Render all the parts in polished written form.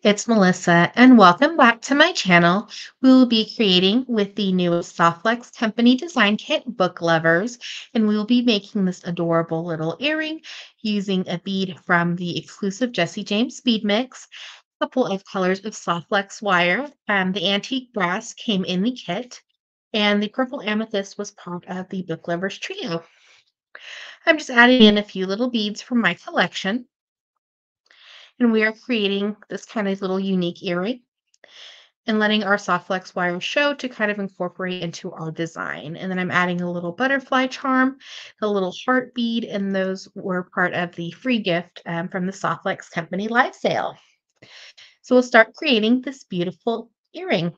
It's Melissa, and welcome back to my channel. We will be creating with the newest Softlex Company Design Kit, Book Lovers, and we will be making this adorable little earring using a bead from the exclusive Jesse James bead mix, a couple of colors of Softlex wire. The antique brass came in the kit, and the purple amethyst was part of the Book Lovers trio. I'm just adding in a few little beads from my collection, and we are creating this kind of little unique earring and letting our soft flex wire show to kind of incorporate into our design. And then I'm adding a little butterfly charm, a little heart bead, and those were part of the free gift from the Soft Flex Company live sale. So we'll start creating this beautiful earring.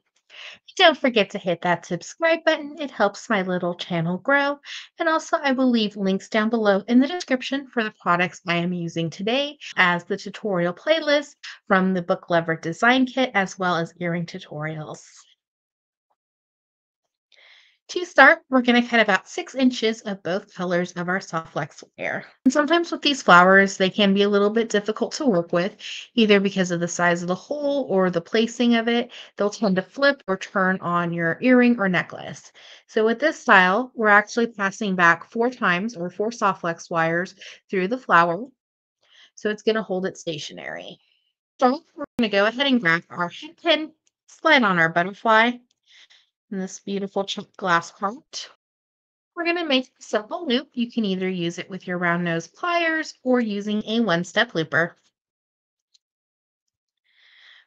Don't forget to hit that subscribe button. It helps my little channel grow. And also, I will leave links down below in the description for the products I am using today, as the tutorial playlist from the Book Lover Design Kit, as well as earring tutorials. To start, we're going to cut about 6 inches of both colors of our soft flex wire. And sometimes with these flowers, they can be a little bit difficult to work with, either because of the size of the hole or the placing of it. They'll tend to flip or turn on your earring or necklace. So with this style, we're actually passing back 4 times or 4 soft flex wires through the flower. So it's going to hold it stationary. So we're going to go ahead and grab our head pin, slide on our butterfly, and this beautiful checked glass heart. We're going to make a simple loop. You can either use it with your round nose pliers or using a one-step looper.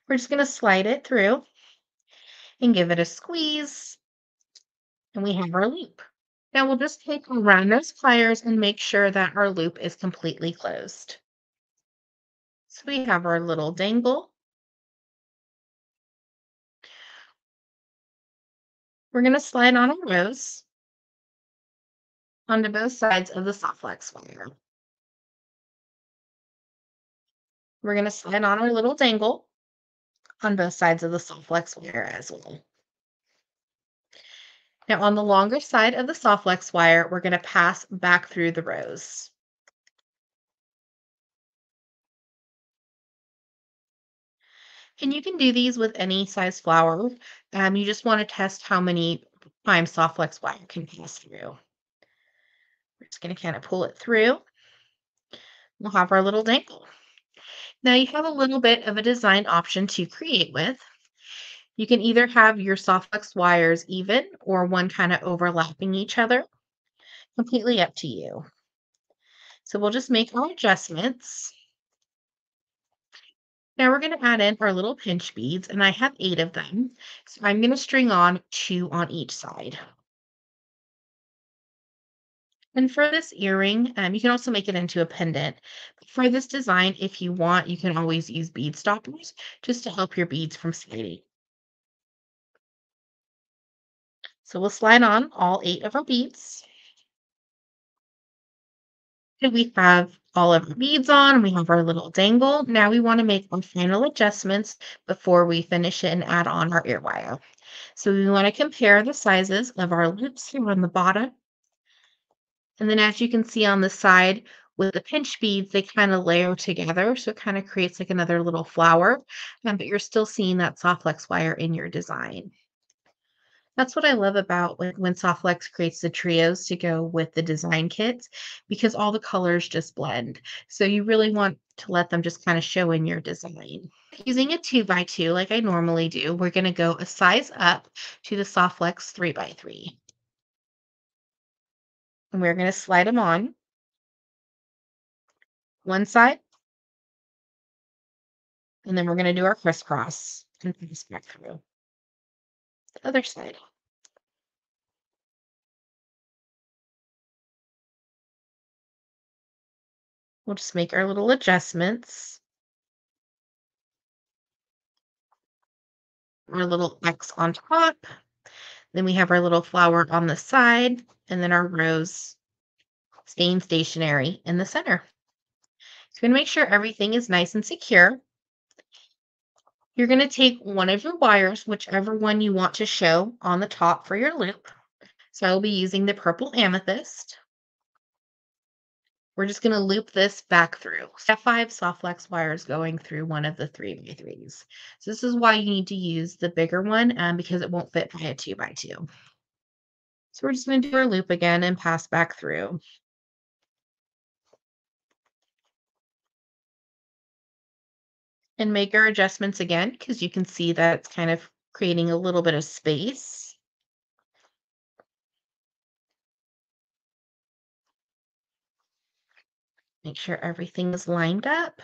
We're just going to slide it through and give it a squeeze, and we have our loop. Now we'll just take our round nose pliers and make sure that our loop is completely closed. So we have our little dangle. We're going to slide on a rose onto both sides of the soft flex wire. We're going to slide on our little dangle on both sides of the soft flex wire as well. Now on the longer side of the soft flex wire, we're going to pass back through the rose. And you can do these with any size flower. You just want to test how many times soft flex wire can pass through. We're just going to kind of pull it through. We'll have our little dangle. Now you have a little bit of a design option to create with. You can either have your soft flex wires even or one kind of overlapping each other. Completely up to you. So we'll just make our adjustments. Now we're going to add in our little pinch beads, and I have 8 of them. So I'm going to string on 2 on each side. And for this earring, you can also make it into a pendant. For this design, if you want, you can always use bead stoppers just to help your beads from sliding. So we'll slide on all 8 of our beads. And we have all of our beads on, we have our little dangle. Now we want to make our final adjustments before we finish it and add on our ear wire. So we want to compare the sizes of our loops here on the bottom. And then as you can see on the side with the pinch beads, they kind of layer together. So it kind of creates like another little flower, but you're still seeing that soft flex wire in your design. That's what I love about when Softflex creates the trios to go with the design kits, because all the colors just blend. So you really want to let them just kind of show in your design. Using a 2x2 like I normally do, we're going to go a size up to the Softflex 3x3. And we're going to slide them on one side, and then we're going to do our crisscross and pass back through the other side. We'll just make our little adjustments. Our little X on top. Then we have our little flower on the side, and then our rose staying stationary in the center. So we're going to make sure everything is nice and secure. You're going to take one of your wires, whichever one you want to show on the top for your loop. So I'll be using the purple amethyst. We're just going to loop this back through. Step 5, soft flex wires going through one of the 3x3s. So this is why you need to use the bigger one because it won't fit by a 2x2. So we're just going to do our loop again and pass back through. And make our adjustments again because you can see that it's kind of creating a little bit of space. Make sure everything is lined up.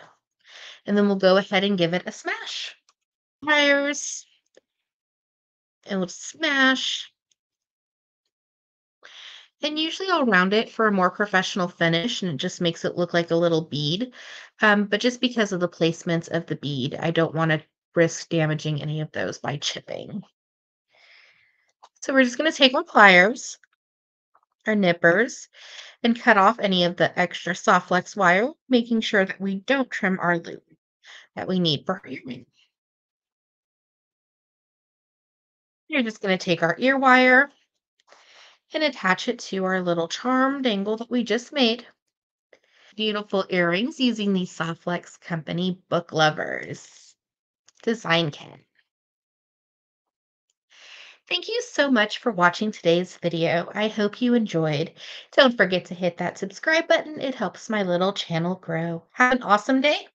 And then we'll go ahead and give it a smash. Wires, and we'll smash. And usually I'll round it for a more professional finish, and it just makes it look like a little bead. But just because of the placements of the bead, I don't want to risk damaging any of those by chipping. So we're just going to take our pliers, our nippers, and cut off any of the extra soft flex wire, making sure that we don't trim our loop that we need for our earring. You're just going to take our ear wire and attach it to our little charm dangle that we just made. Beautiful earrings using the Softflex Company Book Lovers design kit. Thank you so much for watching today's video. I hope you enjoyed. Don't forget to hit that subscribe button. It helps my little channel grow. Have an awesome day.